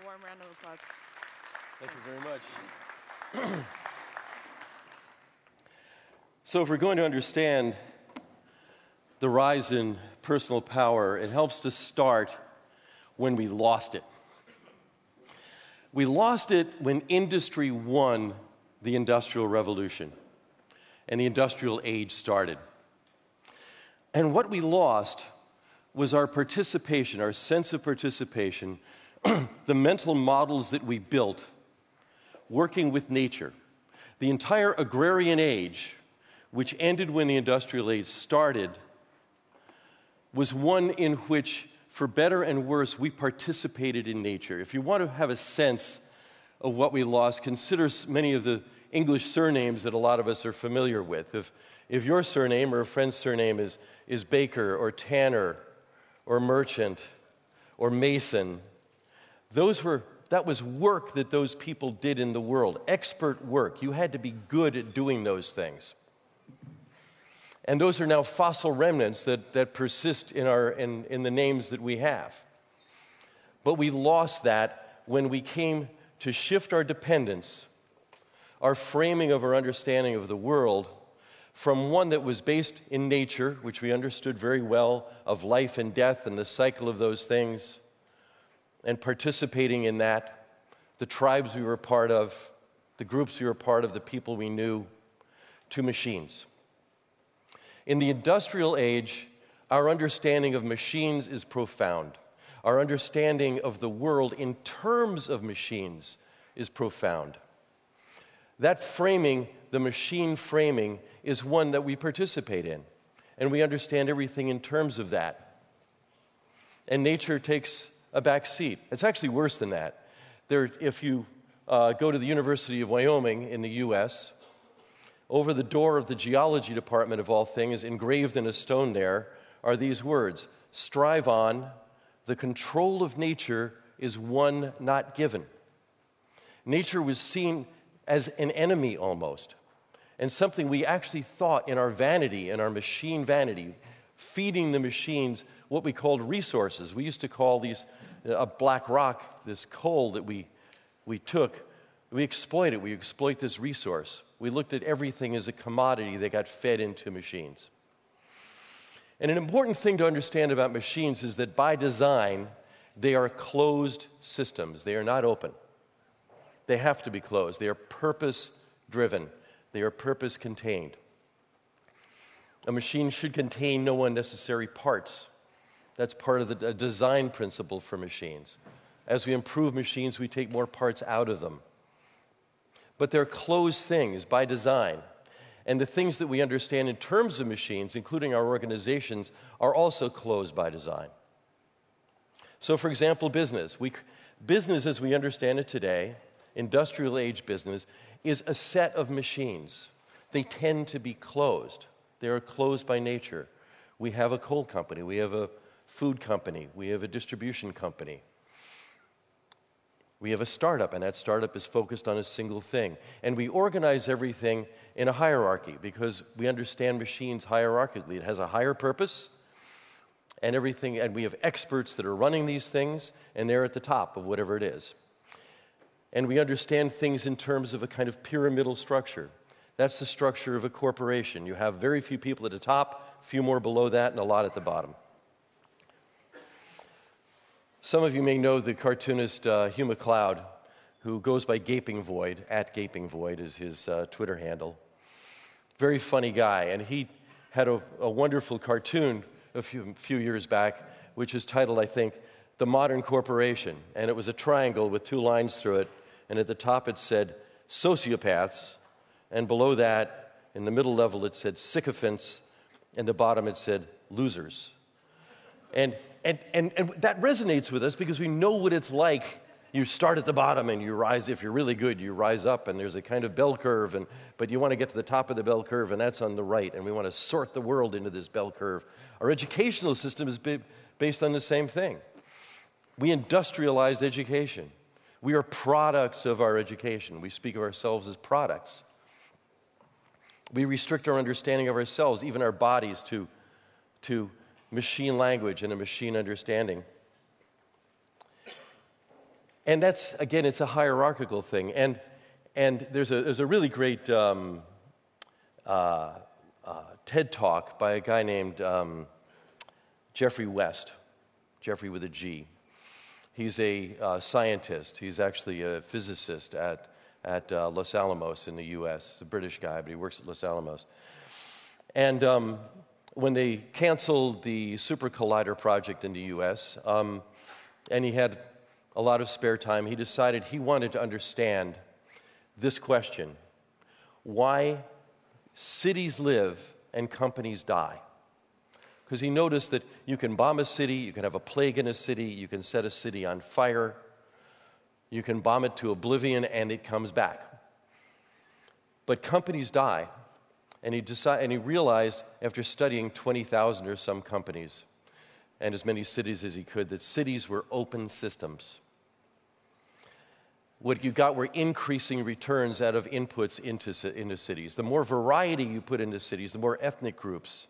warm round of applause. Thank you very much. So if we're going to understand the rise in personal power, it helps to start when we lost it. We lost it when industry won the Industrial Revolution and the Industrial Age started. And what we lost was our participation, our sense of participation, the mental models that we built working with nature. The entire agrarian age, which ended when the Industrial Age started, was one in which, for better and worse, we participated in nature. If you want to have a sense of what we lost, consider many of the English surnames that a lot of us are familiar with. If your surname or a friend's surname is Baker or Tanner or Merchant or Mason, that was work that those people did in the world, expert work. You had to be good at doing those things. And those are now fossil remnants that persist in the names that we have. But we lost that when we came to shift our dependence, our framing of our understanding of the world, from one that was based in nature, which we understood very well, of life and death and the cycle of those things, and participating in that, the tribes we were part of, the groups we were part of, the people we knew, to machines. In the Industrial Age, our understanding of machines is profound. Our understanding of the world in terms of machines is profound. That framing, the machine framing, is one that we participate in, and we understand everything in terms of that. And nature takes a back seat. It's actually worse than that. If you go to the University of Wyoming in the U.S., over the door of the geology department, of all things, engraved in a stone there, are these words: "Strive on, the control of nature is one not given." Nature was seen as an enemy almost, and something we actually thought in our vanity, in our machine vanity, feeding the machines what we called resources. We used to call these a black rock, this coal that we took. We exploit it. We exploit this resource. We looked at everything as a commodity that got fed into machines. And an important thing to understand about machines is that by design, they are closed systems. They are not open. They have to be closed. They are purpose-driven. They are purpose-contained. A machine should contain no unnecessary parts. That's part of the design principle for machines. As we improve machines, we take more parts out of them. But they're closed things by design. And the things that we understand in terms of machines, including our organizations, are also closed by design. So, for example, business. Business as we understand it today, industrial age business, is a set of machines. They tend to be closed. They are closed by nature. We have a coal company. We have a food company. We have a distribution company. We have a startup, and that startup is focused on a single thing. And we organize everything in a hierarchy because we understand machines hierarchically. It has a higher purpose and everything, and we have experts that are running these things, and they're at the top of whatever it is. And we understand things in terms of a kind of pyramidal structure. That's the structure of a corporation. You have very few people at the top, few more below that, and a lot at the bottom. Some of you may know the cartoonist Hugh MacLeod, who goes by Gaping Void, @GapingVoid is his Twitter handle. Very funny guy, and he had a wonderful cartoon a few years back, which is titled, I think, "The Modern Corporation," and it was a triangle with two lines through it, and at the top it said sociopaths, and below that, in the middle level, it said sycophants, and the bottom it said losers. And that resonates with us because we know what it's like. You start at the bottom and you rise. If you're really good, you rise up, and there's a kind of bell curve, but you want to get to the top of the bell curve, and that's on the right, and we want to sort the world into this bell curve. Our educational system is based on the same thing. We industrialized education. We are products of our education. We speak of ourselves as products. We restrict our understanding of ourselves, even our bodies, to machine language and a machine understanding. And that's, again, it's a hierarchical thing. And there's a really great TED Talk by a guy named Jeffrey West, Jeffrey with a G. He's a scientist. He's actually a physicist at Los Alamos in the U.S. He's a British guy, but he works at Los Alamos. And when they canceled the Super Collider project in the U.S., and he had a lot of spare time, he decided he wanted to understand this question: why cities live and companies die. Because he noticed that you can bomb a city, you can have a plague in a city, you can set a city on fire, you can bomb it to oblivion, and it comes back. But companies die. And he realized, after studying 20,000 or some companies and as many cities as he could, that cities were open systems. What you got were increasing returns out of inputs into cities. The more variety you put into cities, the more ethnic groups,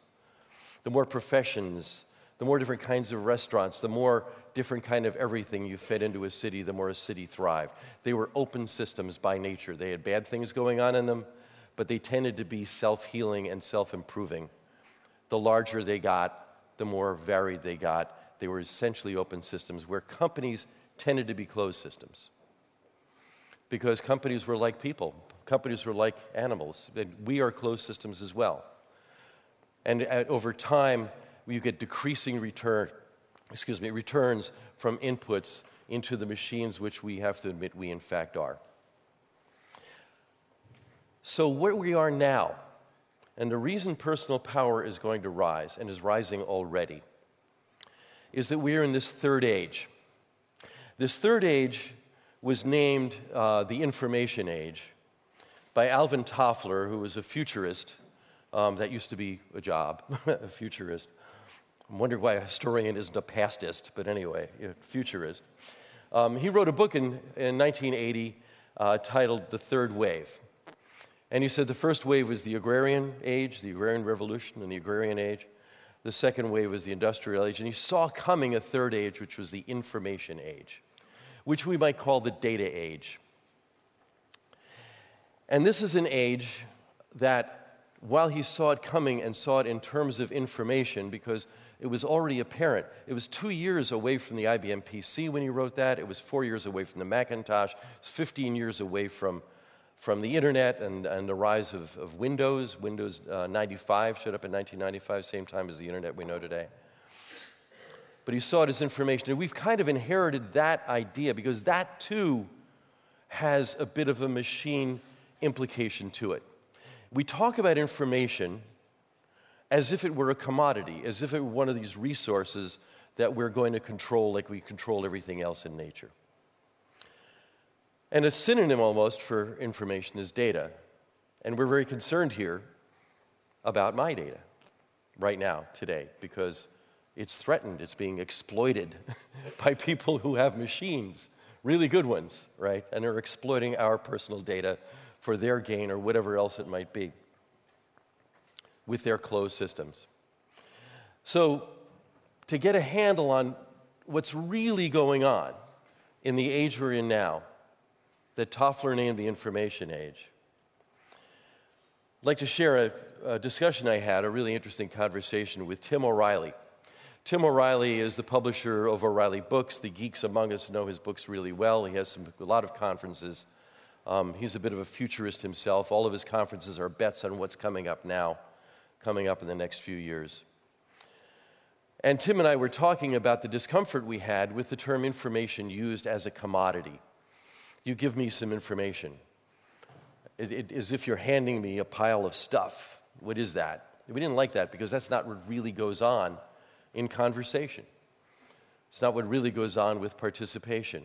the more professions, the more different kinds of restaurants, the more different kind of everything you fed into a city, the more a city thrived. They were open systems by nature. They had bad things going on in them, but they tended to be self-healing and self-improving. The larger they got, the more varied they got. They were essentially open systems, where companies tended to be closed systems. Because companies were like people. Companies were like animals. And we are closed systems as well. And over time, you get decreasing returns from inputs into the machines, which we have to admit we in fact are. So where we are now, and the reason personal power is going to rise, and is rising already, is that we are in this third age. This third age was named the Information Age by Alvin Toffler, who was a futurist. That used to be a job, a futurist. I'm wondering why a historian isn't a pastist, but anyway, a futurist. He wrote a book in 1980 titled The Third Wave. And he said the first wave was the agrarian age, the agrarian revolution and the agrarian age. The second wave was the industrial age. And he saw coming a third age, which was the information age, which we might call the data age. And this is an age that, while he saw it coming and saw it in terms of information, because it was already apparent. It was 2 years away from the IBM PC when he wrote that. It was 4 years away from the Macintosh. It was 15 years away from the internet and the rise of Windows. Windows 95 showed up in 1995, same time as the internet we know today. But he saw it as information. And we've kind of inherited that idea, because that too has a bit of a machine implication to it. We talk about information as if it were a commodity, as if it were one of these resources that we're going to control like we control everything else in nature. And a synonym almost for information is data. And we're very concerned here about MyData right now, today, because it's threatened, it's being exploited by people who have machines, really good ones, right? And are exploiting our personal data for their gain or whatever else it might be with their closed systems. So to get a handle on what's really going on in the age we're in now, that Toffler named the information age, I'd like to share a discussion I had, a really interesting conversation with Tim O'Reilly. Tim O'Reilly is the publisher of O'Reilly Books. The geeks among us know his books really well. He has a lot of conferences. He's a bit of a futurist himself. All of his conferences are bets on what's coming up now, coming up in the next few years. And Tim and I were talking about the discomfort we had with the term information used as a commodity. You give me some information. As if you're handing me a pile of stuff. What is that? We didn't like that, because that's not what really goes on in conversation. It's not what really goes on with participation.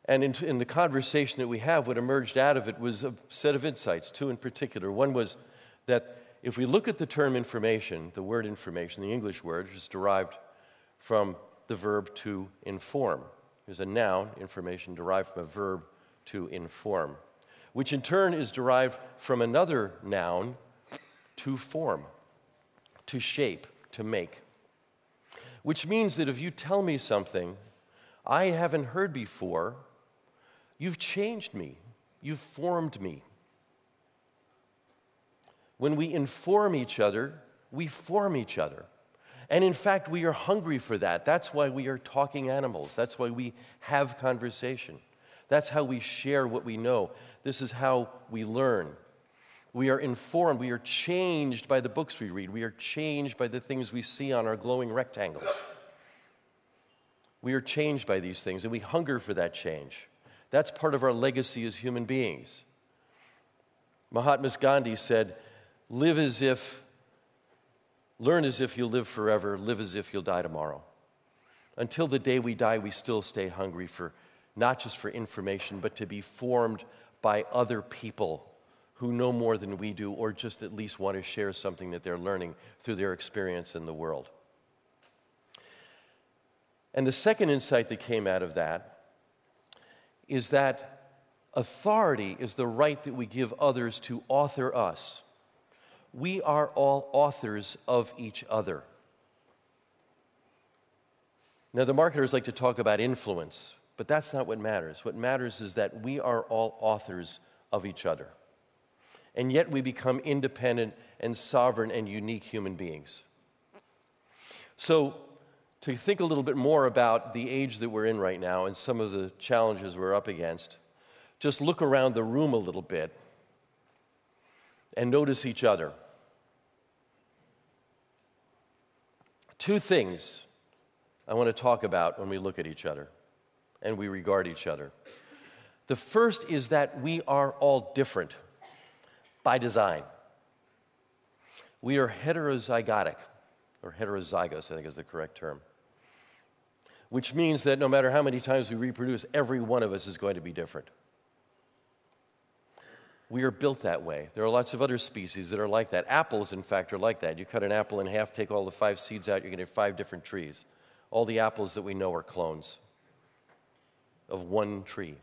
And in the conversation that we have, what emerged out of it was a set of insights, two in particular. One was that if we look at the term information, the word information, the English word, is derived from the verb to inform. There's a noun, information, derived from a verb to inform, which in turn is derived from another noun, to form, to shape, to make. Which means that if you tell me something, I haven't heard before. You've changed me. You've formed me. When we inform each other, we form each other. And in fact, we are hungry for that. That's why we are talking animals. That's why we have conversation. That's how we share what we know. This is how we learn. We are informed. We are changed by the books we read. We are changed by the things we see on our glowing rectangles. We are changed by these things, and we hunger for that change. That's part of our legacy as human beings. Mahatma Gandhi said, learn as if you'll live forever, live as if you'll die tomorrow. Until the day we die, we still stay hungry for, not just for information, but to be formed by other people who know more than we do, or just at least want to share something that they're learning through their experience in the world. And the second insight that came out of that is that authority is the right that we give others to author us. We are all authors of each other. Now, the marketers like to talk about influence, but that's not what matters. What matters is that we are all authors of each other. And yet we become independent and sovereign and unique human beings. So, to think a little bit more about the age that we're in right now and some of the challenges we're up against, just look around the room a little bit and notice each other. Two things I want to talk about when we look at each other and we regard each other. The first is that we are all different by design. We are heterozygotic, or heterozygous, I think is the correct term, which means that no matter how many times we reproduce, every one of us is going to be different. We are built that way. There are lots of other species that are like that. Apples, in fact, are like that. You cut an apple in half, take all the 5 seeds out, you're going to have 5 different trees. All the apples that we know are clones of one tree,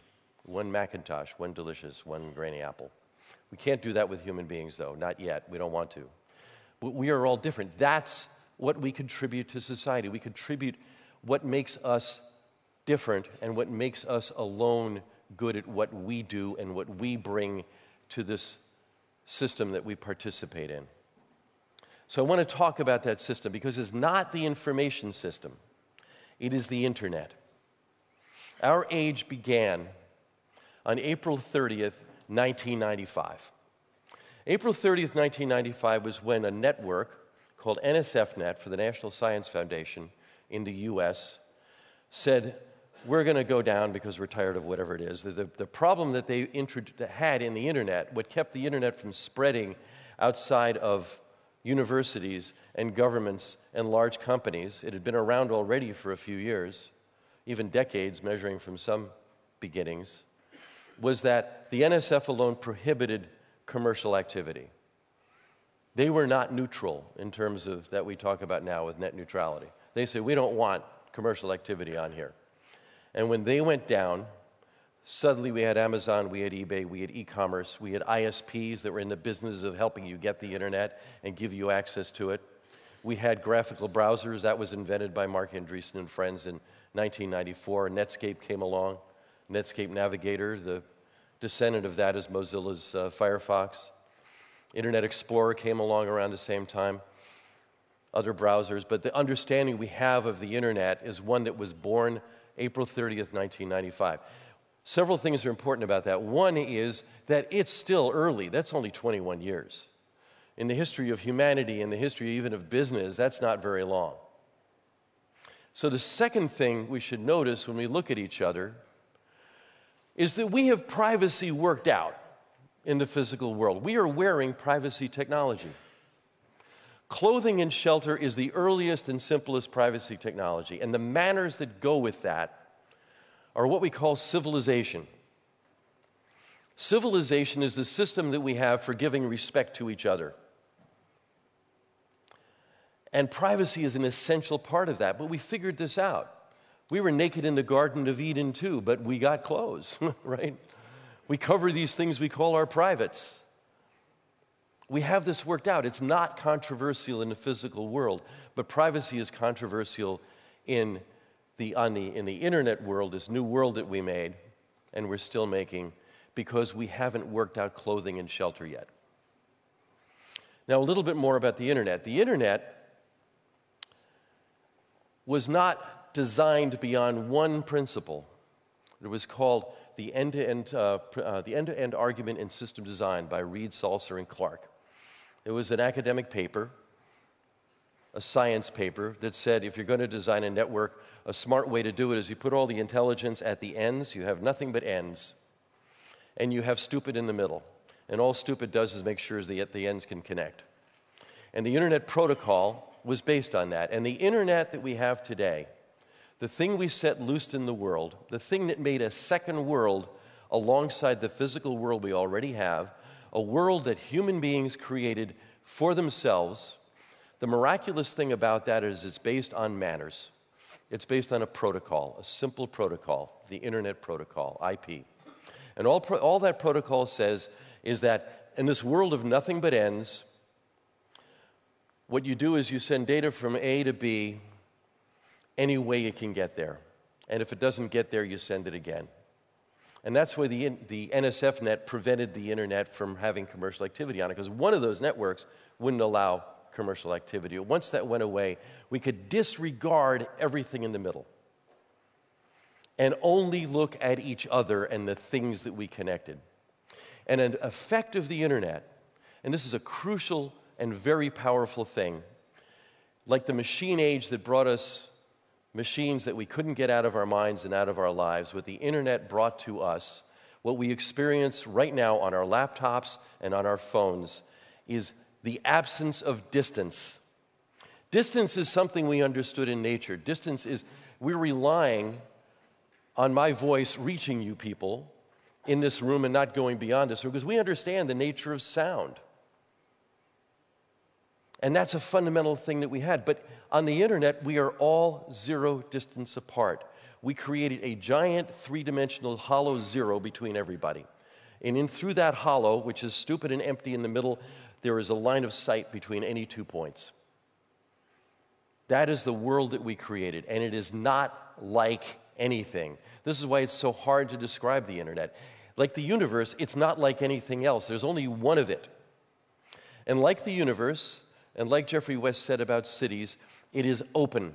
one Macintosh, one delicious, one granny apple. We can't do that with human beings, though, not yet. We don't want to. But we are all different. That's what we contribute to society. We contribute what makes us different and what makes us alone good at what we do and what we bring to this system that we participate in. So I want to talk about that system because it's not the information system. It is the internet. Our age began on April 30th, 1995. April 30th, 1995 was when a network called NSFNet for the National Science Foundation in the U.S. said, we're going to go down because we're tired of whatever it is. The problem that they had in the internet, what kept the internet from spreading outside of universities and governments and large companies, it had been around already for a few years, even decades measuring from some beginnings, was that the NSF alone prohibited commercial activity. They were not neutral in terms of that we talk about now with net neutrality. They said, we don't want commercial activity on here. And when they went down, suddenly we had Amazon, we had eBay, we had e-commerce, we had ISPs that were in the business of helping you get the internet and give you access to it. We had graphical browsers. That was invented by Mark Andreessen and friends in 1994. Netscape came along. Netscape Navigator, the descendant of that is Mozilla's Firefox. Internet Explorer came along around the same time. Other browsers. But the understanding we have of the internet is one that was born April 30th, 1995. Several things are important about that. One is that it's still early. That's only 21 years. In the history of humanity, in the history even of business, that's not very long. So the second thing we should notice when we look at each other is that we have privacy worked out in the physical world. We are wearing privacy technology. Clothing and shelter is the earliest and simplest privacy technology, and the manners that go with that are what we call civilization. Civilization is the system that we have for giving respect to each other. And privacy is an essential part of that, but we figured this out. We were naked in the Garden of Eden too, but we got clothes, right? We cover these things we call our privates. We have this worked out. It's not controversial in the physical world, but privacy is controversial in in the internet world, this new world that we made, and we're still making, because we haven't worked out clothing and shelter yet. Now, a little bit more about the internet. The internet was not designed beyond one principle. It was called the end-to-end argument in system design by Reed, Salzer, and Clark. It was an academic paper, a science paper, that said if you're going to design a network, a smart way to do it is you put all the intelligence at the ends, you have nothing but ends, and you have stupid in the middle. And all stupid does is make sure that the ends can connect. And the internet protocol was based on that. And the internet that we have today, the thing we set loose in the world, the thing that made a second world alongside the physical world we already have, a world that human beings created for themselves. The miraculous thing about that is it's based on manners. It's based on a protocol, a simple protocol, the internet protocol, IP. And all that protocol says is that in this world of nothing but ends, what you do is you send data from A to B any way it can get there. And if it doesn't get there, you send it again. And that's why the NSF net prevented the internet from having commercial activity on it, because one of those networks wouldn't allow commercial activity. Once that went away, we could disregard everything in the middle and only look at each other and the things that we connected. And an effect of the internet, and this is a crucial and very powerful thing, like the machine age that brought us machines that we couldn't get out of our minds and out of our lives, what the internet brought to us, what we experience right now on our laptops and on our phones, is the absence of distance. Distance is something we understood in nature. Distance is, we're relying on my voice reaching you people in this room and not going beyond this room, because we understand the nature of sound. And that's a fundamental thing that we had. But on the internet, we are all zero distance apart. We created a giant three-dimensional hollow zero between everybody. And through that hollow, which is stupid and empty in the middle, there is a line of sight between any 2 points. That is the world that we created, and it is not like anything. This is why it's so hard to describe the internet. Like the universe, it's not like anything else. There's only one of it. And like the universe, and like Jeffrey West said about cities, it is open.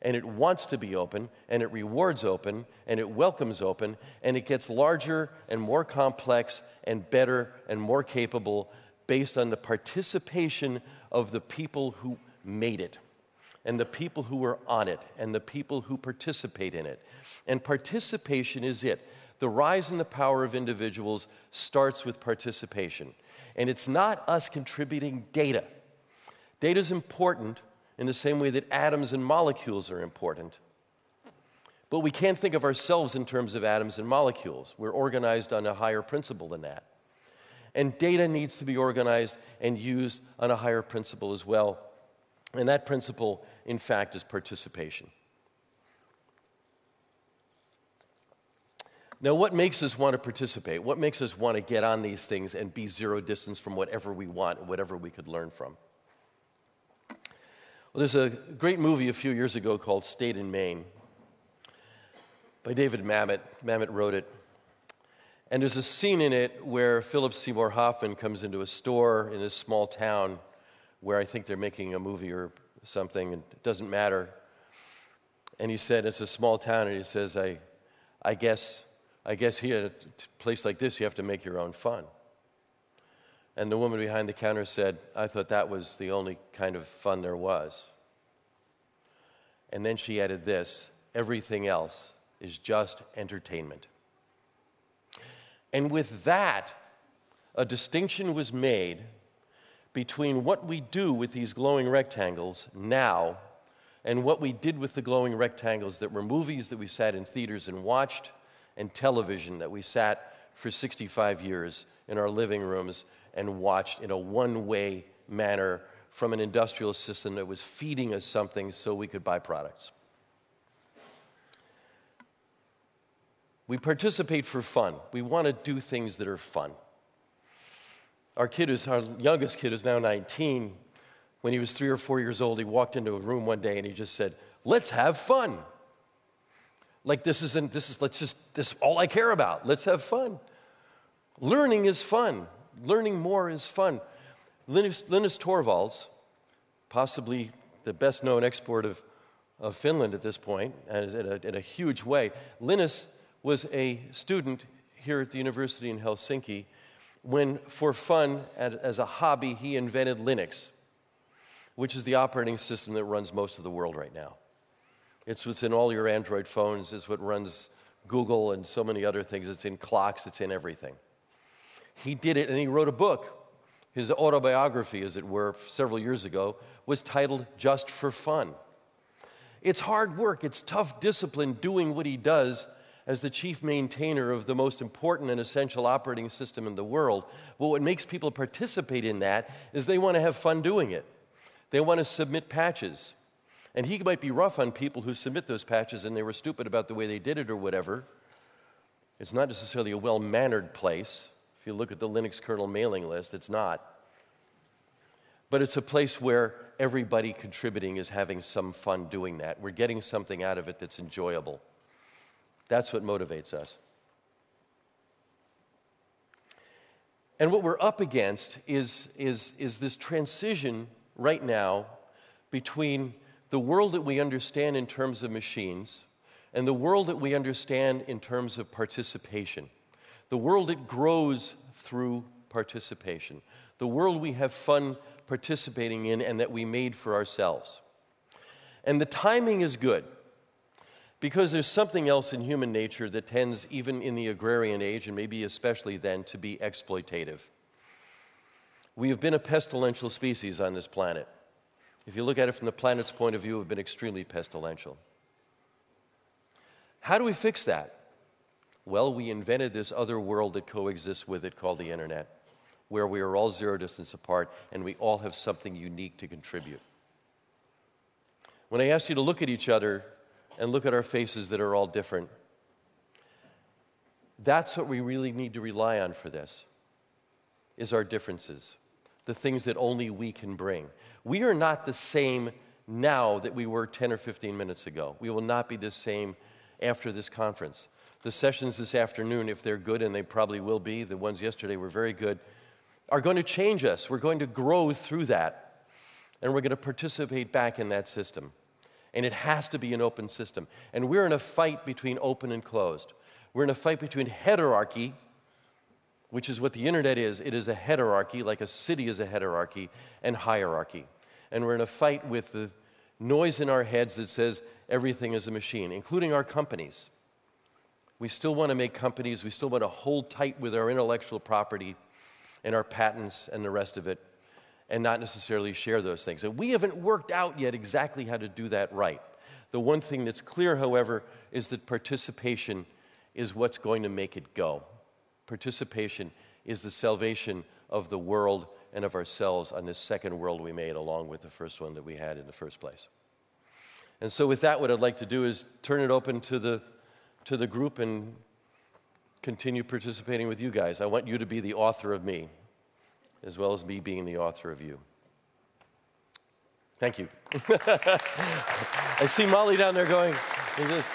And it wants to be open, and it rewards open, and it welcomes open, and it gets larger and more complex and better and more capable based on the participation of the people who made it, and the people who were on it, and the people who participate in it. And participation is it. The rise in the power of individuals starts with participation. And it's not us contributing data. Data is important in the same way that atoms and molecules are important. But we can't think of ourselves in terms of atoms and molecules. We're organized on a higher principle than that. And data needs to be organized and used on a higher principle as well. And that principle, in fact, is participation. Now, what makes us want to participate? What makes us want to get on these things and be zero distance from whatever we want, whatever we could learn from? Well, there's a great movie a few years ago called State in Maine by David Mamet. Mamet wrote it. And there's a scene in it where Philip Seymour Hoffman comes into a store in this small town where I think they're making a movie or something, and it doesn't matter. And he said, it's a small town, and he says, I guess here, at a place like this, you have to make your own fun. And the woman behind the counter said, I thought that was the only kind of fun there was. And then she added this, everything else is just entertainment. And with that, a distinction was made between what we do with these glowing rectangles now and what we did with the glowing rectangles that were movies that we sat in theaters and watched, and television that we sat for 65 years in our living rooms and watched in a one-way manner from an industrial system that was feeding us something so we could buy products. We participate for fun. We want to do things that are fun. Our youngest kid is now 19. When he was 3 or 4 years old, he walked into a room one day and he just said, let's have fun. Like this is all I care about. Let's have fun. Learning is fun. Learning more is fun. Linus Torvalds, possibly the best-known export of Finland at this point, in a huge way. Linus was a student here at the university in Helsinki when, for fun, as a hobby, he invented Linux, which is the operating system that runs most of the world right now. It's what's in all your Android phones. It's what runs Google and so many other things. It's in clocks. It's in everything. He did it, and he wrote a book. His autobiography, as it were, several years ago, was titled Just for Fun. It's hard work. It's tough discipline doing what he does as the chief maintainer of the most important and essential operating system in the world. But what makes people participate in that is they want to have fun doing it. They want to submit patches. And he might be rough on people who submit those patches and they were stupid about the way they did it or whatever. It's not necessarily a well-mannered place. If you look at the Linux kernel mailing list, it's not. But it's a place where everybody contributing is having some fun doing that. We're getting something out of it that's enjoyable. That's what motivates us. And what we're up against is this transition right now between the world that we understand in terms of machines and the world that we understand in terms of participation. The world that grows through participation. The world we have fun participating in and that we made for ourselves. And the timing is good because there's something else in human nature that tends, even in the agrarian age, and maybe especially then, to be exploitative. We have been a pestilential species on this planet. If you look at it from the planet's point of view, we've been extremely pestilential. How do we fix that? Well, we invented this other world that coexists with it called the internet, where we are all zero distance apart and we all have something unique to contribute. When I asked you to look at each other and look at our faces that are all different, that's what we really need to rely on for this, is our differences, the things that only we can bring. We are not the same now that we were 10 or 15 minutes ago. We will not be the same after this conference. The sessions this afternoon, if they're good, and they probably will be, the ones yesterday were very good, are going to change us. We're going to grow through that, and we're going to participate back in that system. And it has to be an open system. And we're in a fight between open and closed. We're in a fight between heterarchy, which is what the internet is. It is a heterarchy, like a city is a heterarchy, and hierarchy. And we're in a fight with the noise in our heads that says everything is a machine, including our companies. We still want to make companies. We still want to hold tight with our intellectual property and our patents and the rest of it, and not necessarily share those things. And we haven't worked out yet exactly how to do that right. The one thing that's clear, however, is that participation is what's going to make it go. Participation is the salvation of the world and of ourselves on this second world we made, along with the first one that we had in the first place. And so with that, what I'd like to do is turn it open to the group and continue participating with you guys. I want you to be the author of me, as well as me being the author of you. Thank you. I see Molly down there going, is this?